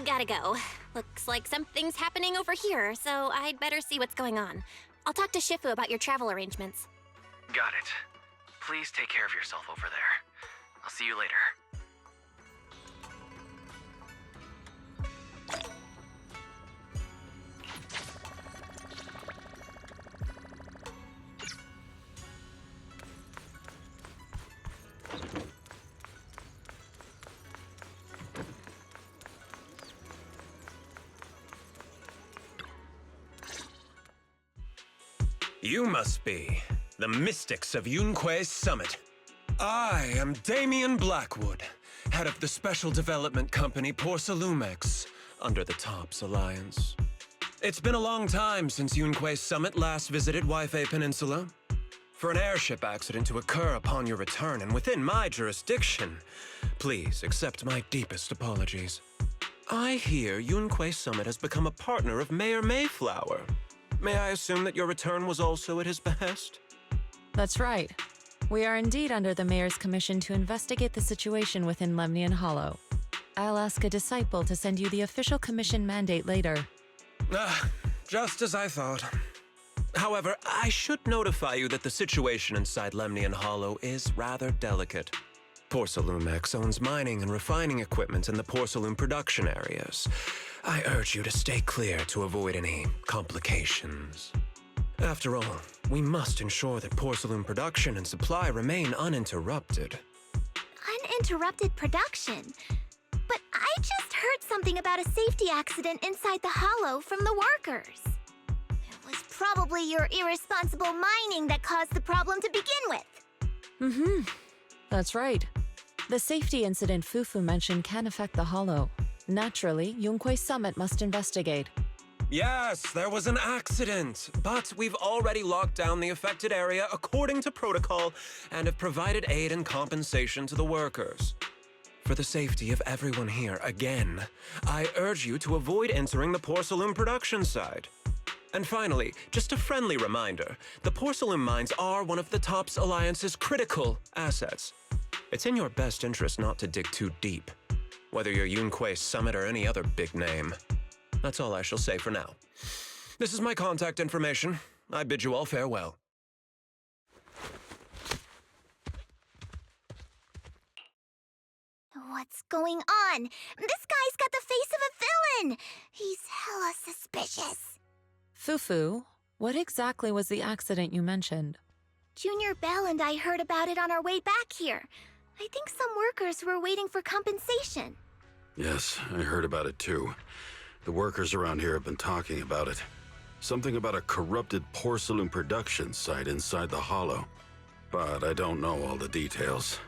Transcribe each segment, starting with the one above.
gotta go. Looks like something's happening over here, so I'd better see what's going on. I'll talk to Shifu about your travel arrangements. Got it. Please take care of yourself over there. I'll see you later. You must be the mystics of Yunque's summit. I am Damian Blackwood, head of the special development company Porcelumex, under the Tops Alliance. It's been a long time since Yunque's summit last visited Waifei Peninsula. For an airship accident to occur upon your return and within my jurisdiction, please accept my deepest apologies. I hear Yunque Summit has become a partner of Mayor Mayflower. May I assume that your return was also at his behest? That's right. We are indeed under the Mayor's commission to investigate the situation within Lemnian Hollow. I'll ask a disciple to send you the official commission mandate later. Just as I thought. However, I should notify you that the situation inside Lemnian Hollow is rather delicate. Porcelumex owns mining and refining equipment in the porcelain production areas. I urge you to stay clear to avoid any complications. After all, we must ensure that porcelain production and supply remain uninterrupted. Uninterrupted production? But I just heard something about a safety accident inside the hollow from the workers. It was probably your irresponsible mining that caused the problem to begin with. That's right. The safety incident Fufu mentioned can affect the hollow. Naturally, Yunque Summit must investigate. Yes, there was an accident, but we've already locked down the affected area according to protocol and have provided aid and compensation to the workers. For the safety of everyone here, again, I urge you to avoid entering the porcelain production side. And finally, just a friendly reminder, the porcelain mines are one of the Tops Alliance's critical assets. It's in your best interest not to dig too deep, whether you're Yunque Summit or any other big name. That's all I shall say for now. This is my contact information. I bid you all farewell. What's going on? This guy's got the face of a villain! He's hella suspicious. Fufu, what exactly was the accident you mentioned? Junior Bell and I heard about it on our way back here. I think some workers were waiting for compensation. Yes, I heard about it too. The workers around here have been talking about it. Something about a corrupted porcelain production site inside the hollow. But I don't know all the details.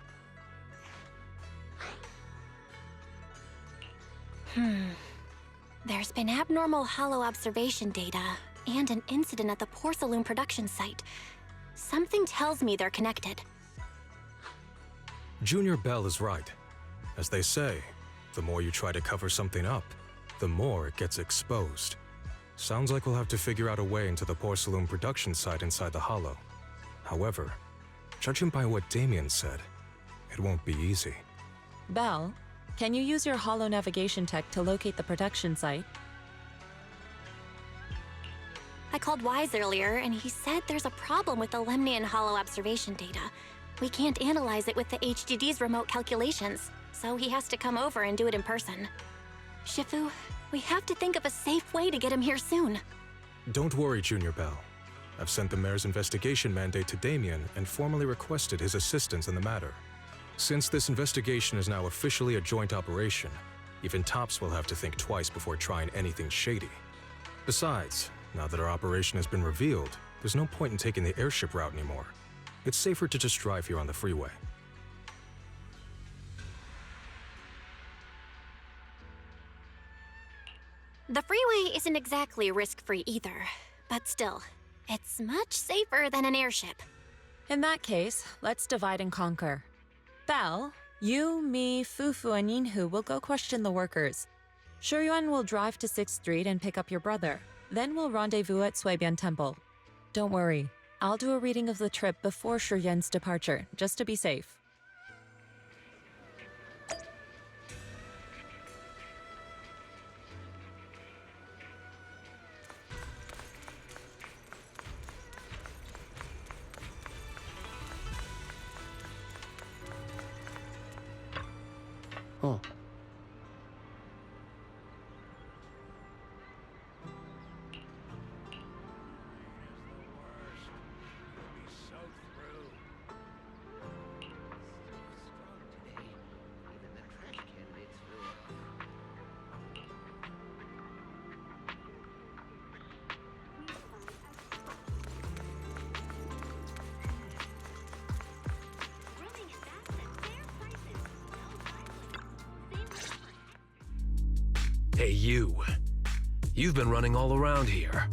There's been abnormal hollow observation data and an incident at the porcelain production site. Something tells me they're connected. Junior Bell is right. As they say, the more you try to cover something up, the more it gets exposed. Sounds like we'll have to figure out a way into the porcelain production site inside the hollow. However, judging by what Damien said, it won't be easy. Bell, can you use your hollow navigation tech to locate the production site? I called Wise earlier, and he said there's a problem with the Lemnian Hollow observation data. We can't analyze it with the HDD's remote calculations, so he has to come over and do it in person. Shifu, we have to think of a safe way to get him here soon. Don't worry, Junior Bell. I've sent the mayor's investigation mandate to Damien and formally requested his assistance in the matter. Since this investigation is now officially a joint operation, even Tops will have to think twice before trying anything shady. Besides, now that our operation has been revealed, there's no point in taking the airship route anymore. It's safer to just drive here on the freeway. The freeway isn't exactly risk-free either, but still, it's much safer than an airship. In that case, let's divide and conquer. Bell, you, me, Fufu, and Yinhu will go question the workers. Shuyuan will drive to 6th Street and pick up your brother. Then we'll rendezvous at Suibian Temple. Don't worry, I'll do a reading of the trip before Shuyuan's departure, just to be safe. Oh. Hey, you. You've been running all around here.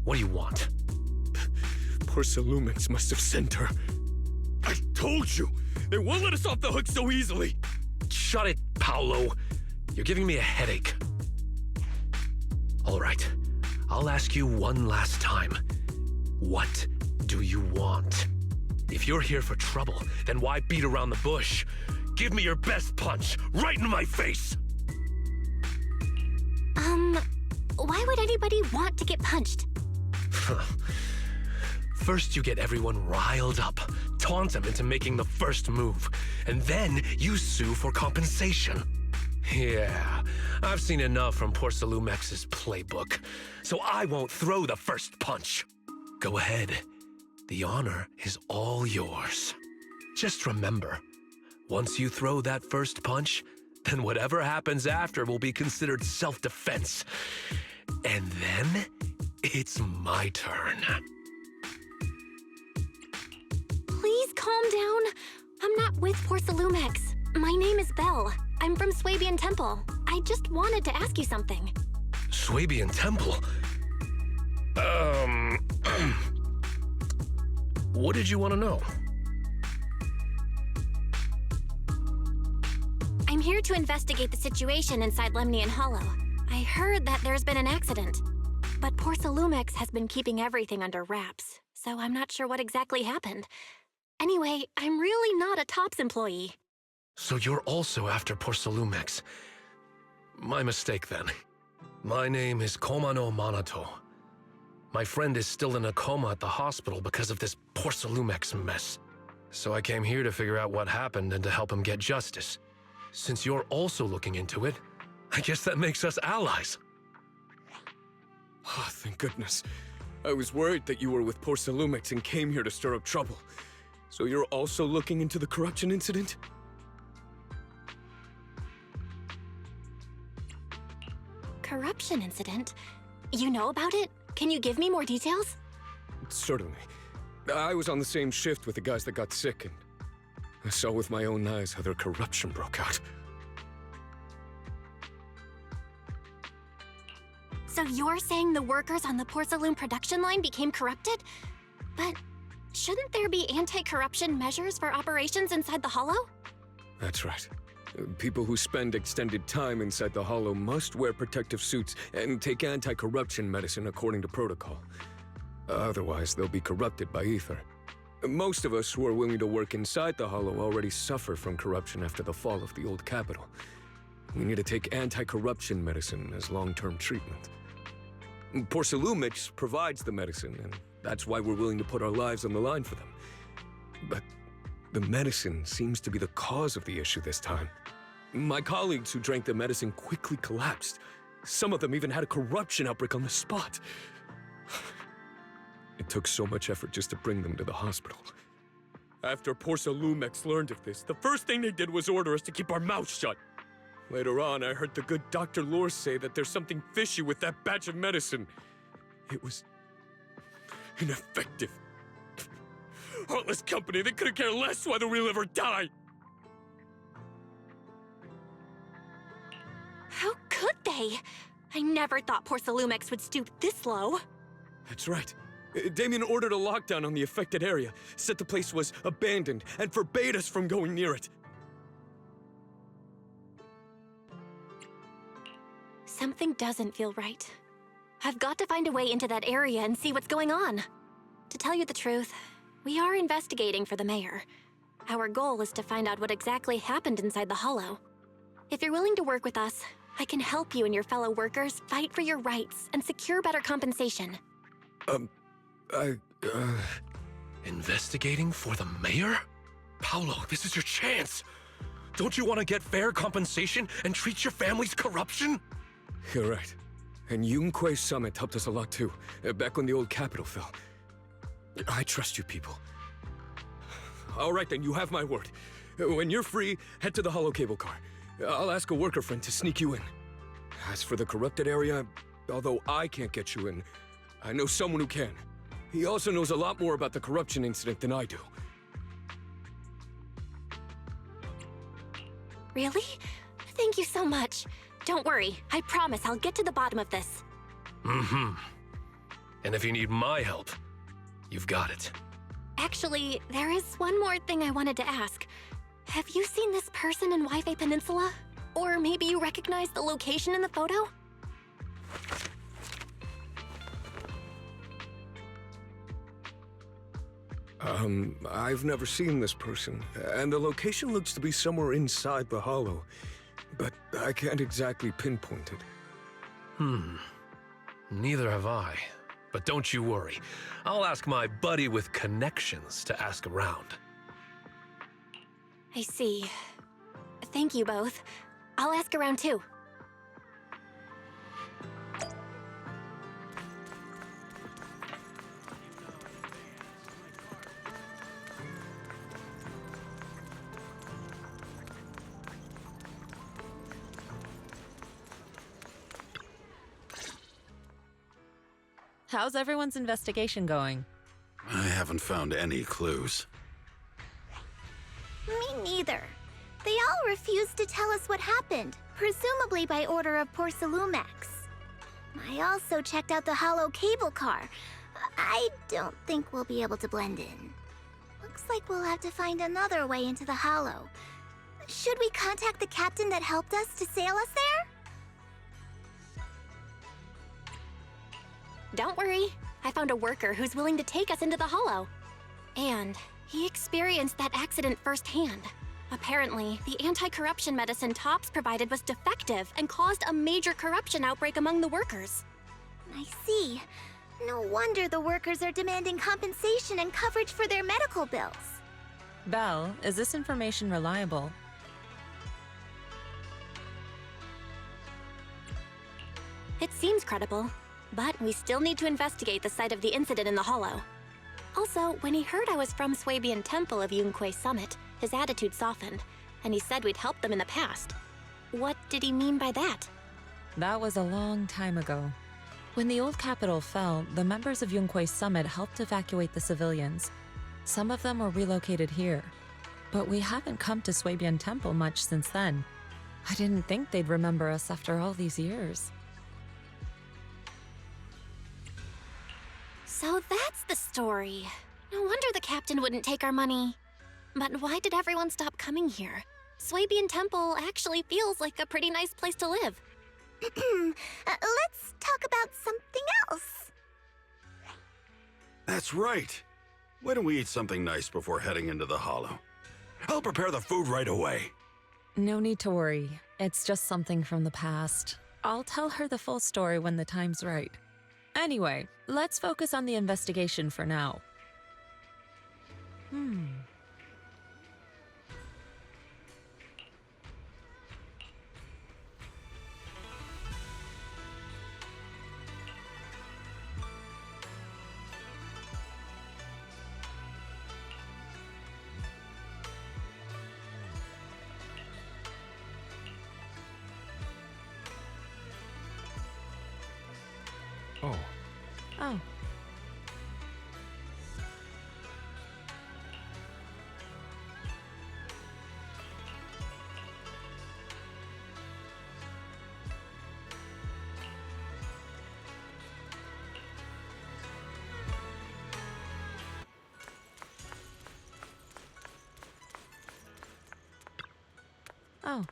What do you want? Poor Salumix must have sent her. I told you! They won't let us off the hook so easily! Shut it, Paolo. You're giving me a headache. All right. I'll ask you one last time. What do you want? If you're here for trouble, then why beat around the bush? Give me your best punch, right in my face! Why would anybody want to get punched? First you get everyone riled up, taunt them into making the first move, and then you sue for compensation. Yeah, I've seen enough from poor Salumex's playbook, so I won't throw the first punch. Go ahead. The honor is all yours. Just remember, once you throw that first punch, then whatever happens after will be considered self-defense. And then, it's my turn. Please calm down. I'm not with poor Salumex. My name is Belle. I'm from Swabian Temple. I just wanted to ask you something. Swabian Temple? What did you want to know? I'm here to investigate the situation inside Lemnian Hollow. I heard that there's been an accident, but poor Salumex has been keeping everything under wraps, so I'm not sure what exactly happened. Anyway, I'm really not a TOPS employee. So you're also after poor Salumex. My mistake then. My name is Komano Manato. My friend is still in a coma at the hospital because of this poor Salumex mess. So I came here to figure out what happened and to help him get justice. Since you're also looking into it, I guess that makes us allies. Oh, thank goodness. I was worried that you were with poor Salumix and came here to stir up trouble. So you're also looking into the corruption incident? Corruption incident? You know about it? Can you give me more details? Certainly. I was on the same shift with the guys that got sick, and I saw with my own eyes how their corruption broke out. So you're saying the workers on the porcelain production line became corrupted? But shouldn't there be anti-corruption measures for operations inside the Hollow? That's right. People who spend extended time inside the Hollow must wear protective suits and take anti-corruption medicine according to protocol. Otherwise, they'll be corrupted by ether. Most of us who are willing to work inside the Hollow already suffer from corruption after the fall of the old capital. We need to take anti-corruption medicine as long-term treatment. Poor Salumix provides the medicine, and that's why we're willing to put our lives on the line for them. But the medicine seems to be the cause of the issue this time. My colleagues who drank the medicine quickly collapsed. Some of them even had a corruption outbreak on the spot. It took so much effort just to bring them to the hospital. After poor Salumix learned of this, the first thing they did was order us to keep our mouths shut. Later on, I heard the good Dr. Lore say that there's something fishy with that batch of medicine. It was ineffective. Heartless company, they couldn't care less whether we live or die. How could they? I never thought poor Salumex would stoop this low. That's right. Damien ordered a lockdown on the affected area, said the place was abandoned, and forbade us from going near it. Something doesn't feel right. I've got to find a way into that area and see what's going on. To tell you the truth, we are investigating for the mayor. Our goal is to find out what exactly happened inside the Hollow. If you're willing to work with us, I can help you and your fellow workers fight for your rights and secure better compensation. Investigating for the mayor? Paolo, this is your chance. Don't you want to get fair compensation and treat your family's corruption? You're right. And Yunquei Summit helped us a lot too, back when the old capital fell. I trust you people. All right then, you have my word. When you're free, head to the hollow cable car. I'll ask a worker friend to sneak you in. As for the corrupted area, although I can't get you in, I know someone who can. He also knows a lot more about the corruption incident than I do. Really? Thank you so much. Don't worry, I promise I'll get to the bottom of this. Mm-hmm. And if you need my help, you've got it. Actually, there is one more thing I wanted to ask. Have you seen this person in Wi-Fi Peninsula? Or maybe you recognize the location in the photo? I've never seen this person, and the location looks to be somewhere inside the hollow, but I can't exactly pinpoint it. Neither have I. But don't you worry. I'll ask my buddy with connections to ask around. I see. Thank you both. I'll ask around too. How's everyone's investigation going? I haven't found any clues. Me neither. They all refused to tell us what happened, presumably by order of Porcelumex. I also checked out the hollow cable car. I don't think we'll be able to blend in. Looks like we'll have to find another way into the hollow. Should we contact the captain that helped us to sail us there? Don't worry. I found a worker who's willing to take us into the hollow. And he experienced that accident firsthand. Apparently, the anti-corruption medicine Tops provided was defective and caused a major corruption outbreak among the workers. I see. No wonder the workers are demanding compensation and coverage for their medical bills. Belle, is this information reliable? It seems credible, but we still need to investigate the site of the incident in the hollow. Also, when he heard I was from Swabian Temple of Yunquei Summit, his attitude softened, and he said we'd helped them in the past. What did he mean by that? That was a long time ago. When the old capital fell, the members of Yunquei Summit helped evacuate the civilians. Some of them were relocated here. But we haven't come to Swabian Temple much since then. I didn't think they'd remember us after all these years. So that's the story. No wonder the captain wouldn't take our money. But why did everyone stop coming here? Swabian Temple actually feels like a pretty nice place to live. Let's talk about something else. That's right. Why don't we eat something nice before heading into the hollow? I'll prepare the food right away. No need to worry. It's just something from the past. I'll tell her the full story when the time's right. Anyway, let's focus on the investigation for now. Oh, Oh. Oh.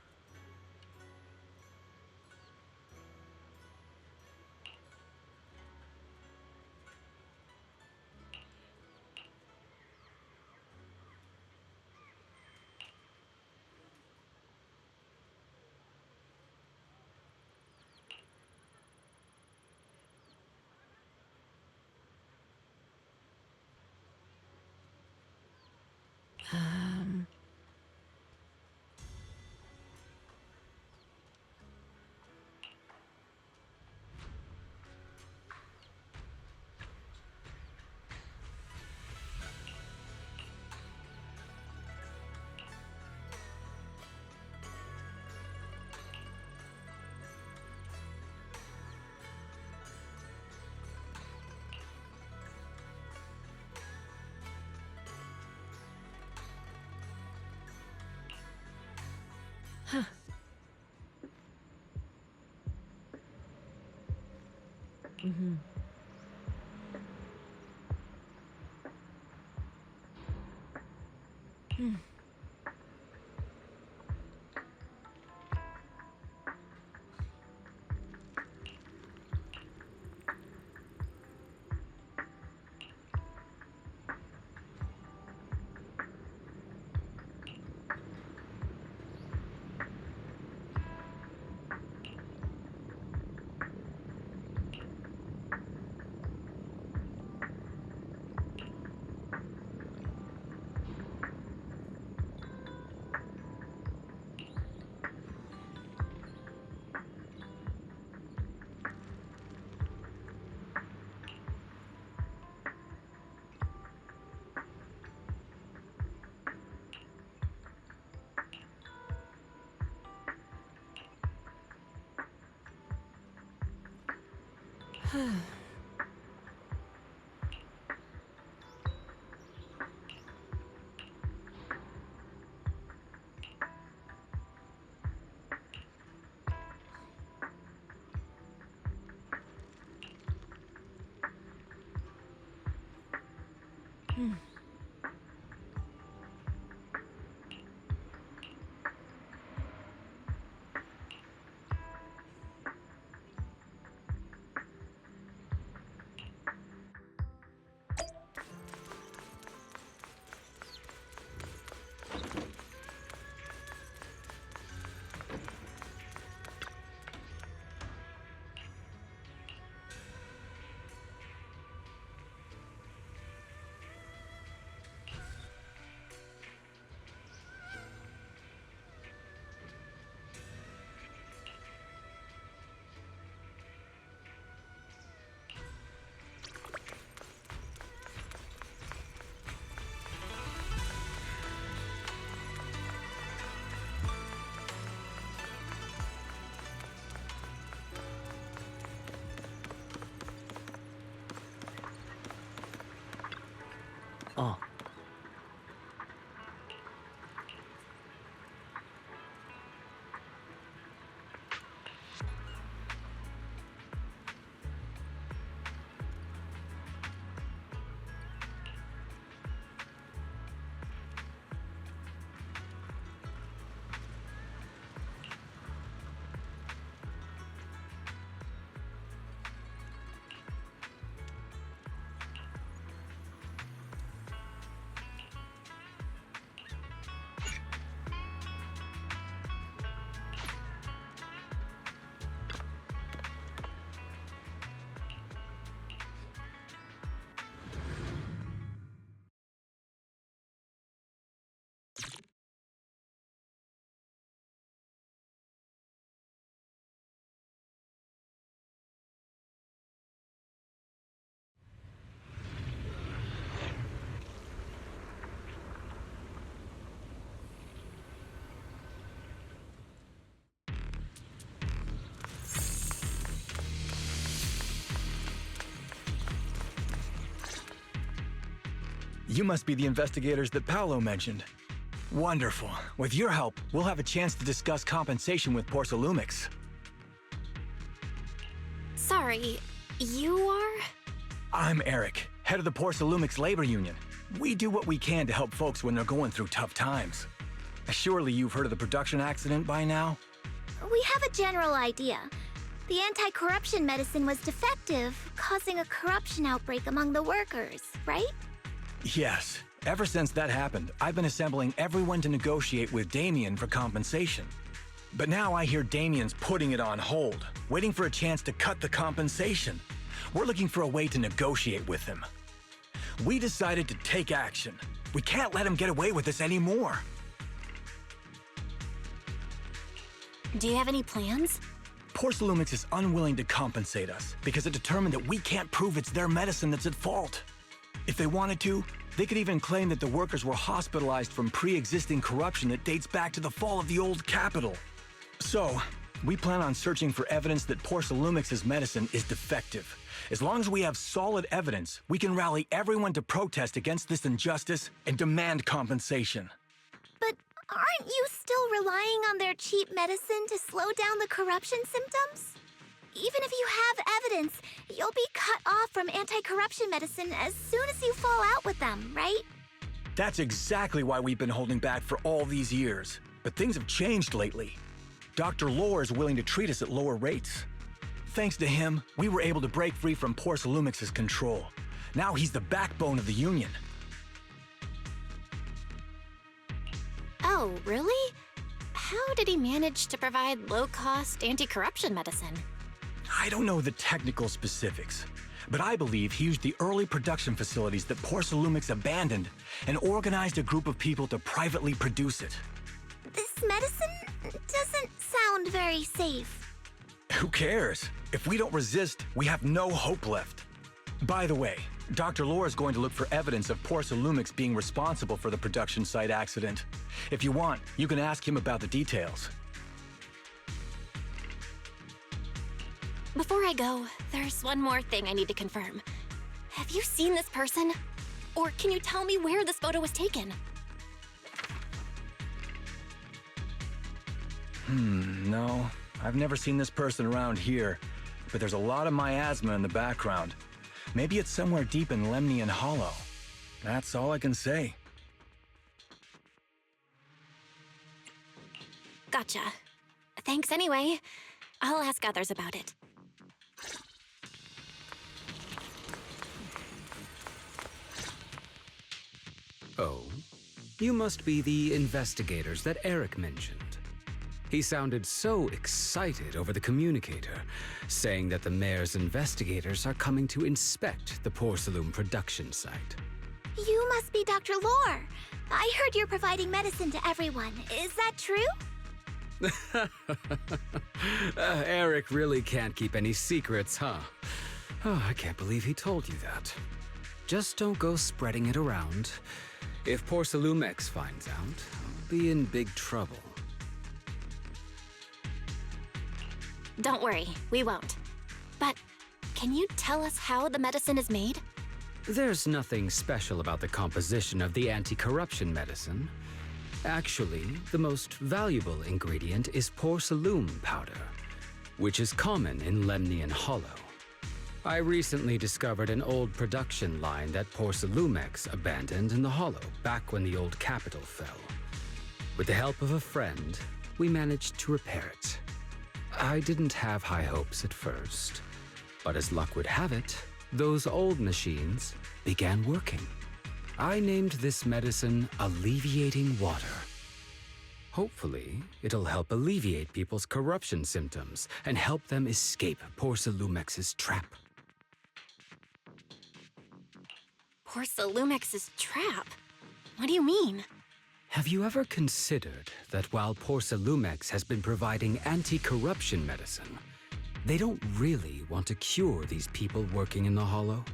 Oh. You must be the investigators that Paolo mentioned. Wonderful. With your help, we'll have a chance to discuss compensation with Porsalumix. Sorry, you are? I'm Eric, head of the Porsalumix Labor Union. We do what we can to help folks when they're going through tough times. Surely you've heard of the production accident by now? We have a general idea. The anti-corruption medicine was defective, causing a corruption outbreak among the workers, right? Yes. Ever since that happened, I've been assembling everyone to negotiate with Damien for compensation. But now I hear Damien's putting it on hold, waiting for a chance to cut the compensation. We're looking for a way to negotiate with him. We decided to take action. We can't let him get away with this anymore. Do you have any plans? Porsalumix is unwilling to compensate us because it determined that we can't prove it's their medicine that's at fault. If they wanted to, they could even claim that the workers were hospitalized from pre-existing corruption that dates back to the fall of the old capital. So, we plan on searching for evidence that Porsalumix's medicine is defective. As long as we have solid evidence, we can rally everyone to protest against this injustice and demand compensation. But aren't you still relying on their cheap medicine to slow down the corruption symptoms? even if you have evidence, you'll be cut off from anti-corruption medicine as soon as you fall out with them, right? That's exactly why we've been holding back for all these years. But things have changed lately. Dr. Lore is willing to treat us at lower rates. Thanks to him, we were able to break free from Porcelumix's control. Now he's the backbone of the Union. Oh, really? How did he manage to provide low-cost anti-corruption medicine? I don't know the technical specifics, but I believe he used the early production facilities that Porcelumix abandoned and organized a group of people to privately produce it. This medicine doesn't sound very safe. Who cares? If we don't resist, we have no hope left. By the way, Dr. Lore is going to look for evidence of Porcelumix being responsible for the production site accident. If you want, you can ask him about the details. Before I go, there's one more thing I need to confirm. Have you seen this person? Or can you tell me where this photo was taken? No. I've never seen this person around here, but there's a lot of miasma in the background. Maybe it's somewhere deep in Lemnian Hollow. That's all I can say. Gotcha. Thanks anyway. I'll ask others about it. Oh, you must be the investigators that Eric mentioned. He sounded so excited over the communicator, saying that the mayor's investigators are coming to inspect the Porcelum production site. You must be Dr. Lore. I heard you're providing medicine to everyone. Is that true? Eric really can't keep any secrets, huh? Oh, I can't believe he told you that. Just don't go spreading it around. If Porcelumix finds out, I'll be in big trouble. Don't worry, we won't. But can you tell us how the medicine is made? There's nothing special about the composition of the anti-corruption medicine. Actually, the most valuable ingredient is Porcelum powder, which is common in Lemnian Hollow. I recently discovered an old production line that Porcelumix abandoned in the Hollow back when the old capital fell. With the help of a friend, we managed to repair it. I didn't have high hopes at first, but as luck would have it, those old machines began working. I named this medicine Alleviating Water. Hopefully, it'll help alleviate people's corruption symptoms and help them escape Porcelumix's trap. Porcelumix's trap? What do you mean? Have you ever considered that while Porcelumix has been providing anti-corruption medicine, they don't really want to cure these people working in the Hollow?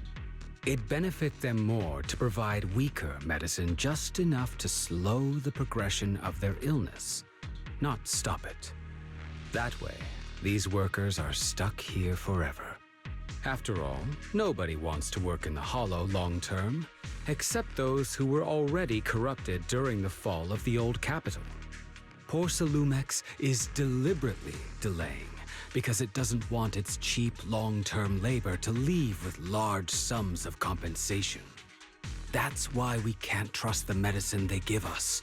It'd benefit them more to provide weaker medicine just enough to slow the progression of their illness, not stop it. That way, these workers are stuck here forever. After all, nobody wants to work in the Hollow long term, except those who were already corrupted during the fall of the old capital. Porcelumix is deliberately delaying because it doesn't want its cheap long-term labor to leave with large sums of compensation. That's why we can't trust the medicine they give us.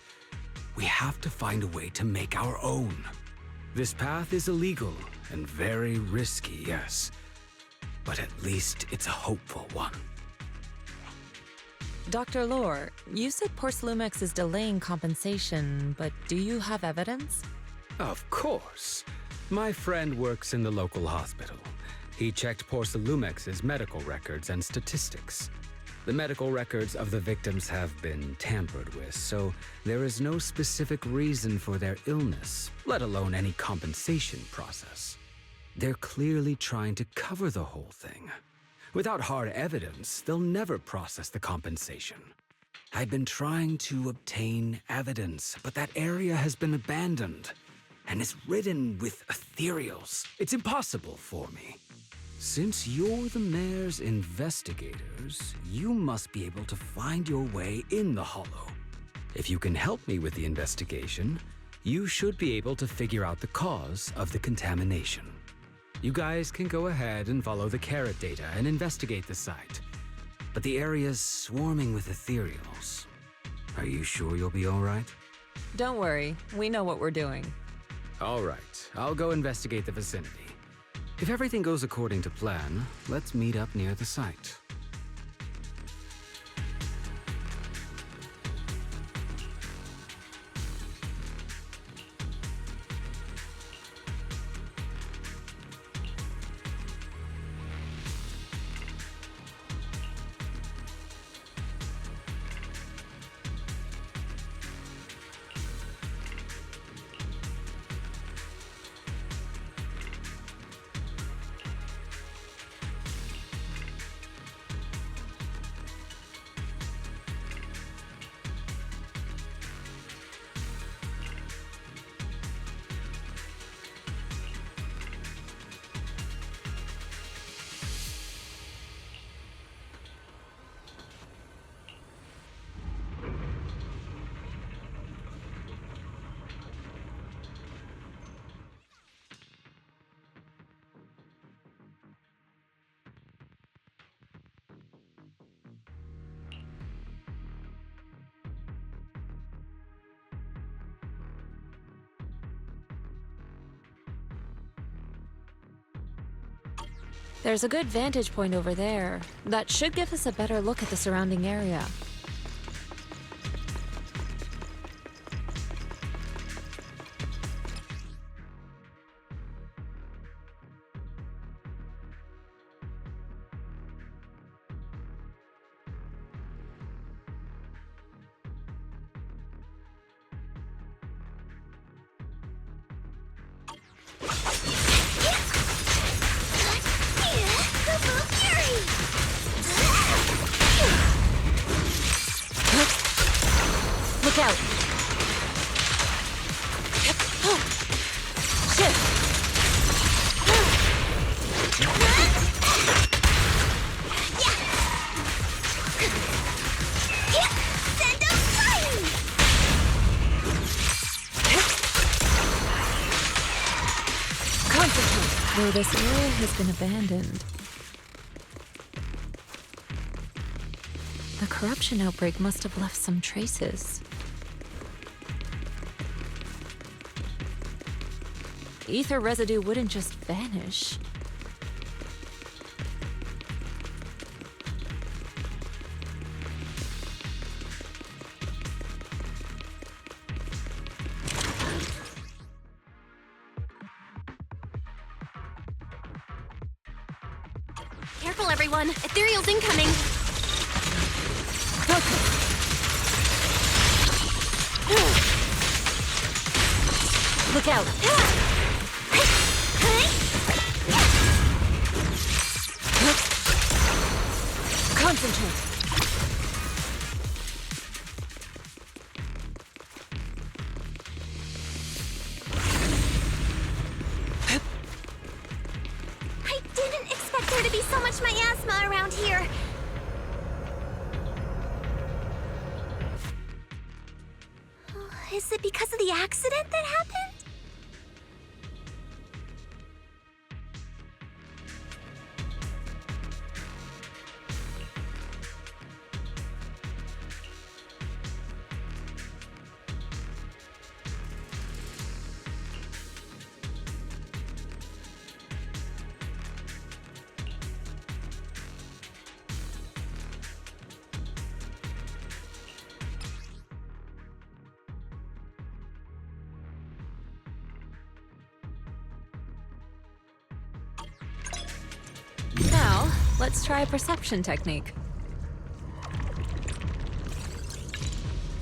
We have to find a way to make our own. This path is illegal and very risky, yes, but at least it's a hopeful one. Dr. Lore, you said Porcelumix is delaying compensation, but do you have evidence? Of course. My friend works in the local hospital. He checked Porcelumix's medical records and statistics. The medical records of the victims have been tampered with, so there is no specific reason for their illness, let alone any compensation process. They're clearly trying to cover the whole thing. Without hard evidence, they'll never process the compensation. I've been trying to obtain evidence, but that area has been abandoned and is ridden with ethereals. It's impossible for me. Since you're the mayor's investigators, you must be able to find your way in the Hollow. If you can help me with the investigation, you should be able to figure out the cause of the contamination. You guys can go ahead and follow the carrot data and investigate the site. But the area's swarming with ethereals. Are you sure you'll be all right? Don't worry, we know what we're doing. All right, I'll go investigate the vicinity. If everything goes according to plan, let's meet up near the site. There's a good vantage point over there. That should give us a better look at the surrounding area. Look out! Though this area has been abandoned, the corruption outbreak must have left some traces. Ether residue wouldn't just vanish. Careful, everyone! Ethereal's incoming! Look out! Concentrate! I didn't expect there to be so much miasma around here. Is it because of the accident that happened? Now, let's try a perception technique.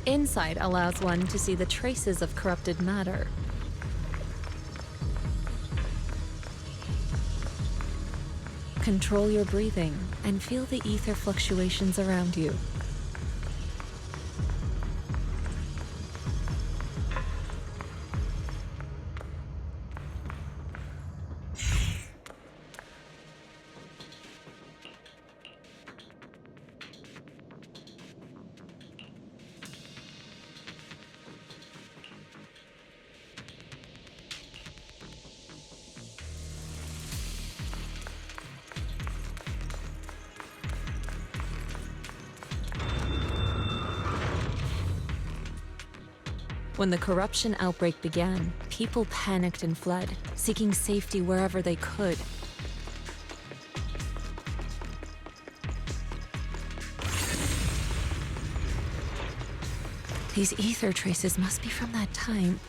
Insight allows one to see the traces of corrupted matter. Control your breathing and feel the ether fluctuations around you. When the corruption outbreak began, people panicked and fled, seeking safety wherever they could. These ether traces must be from that time.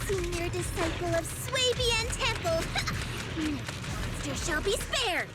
Senior disciple of Swabian Temple, no monster shall be spared!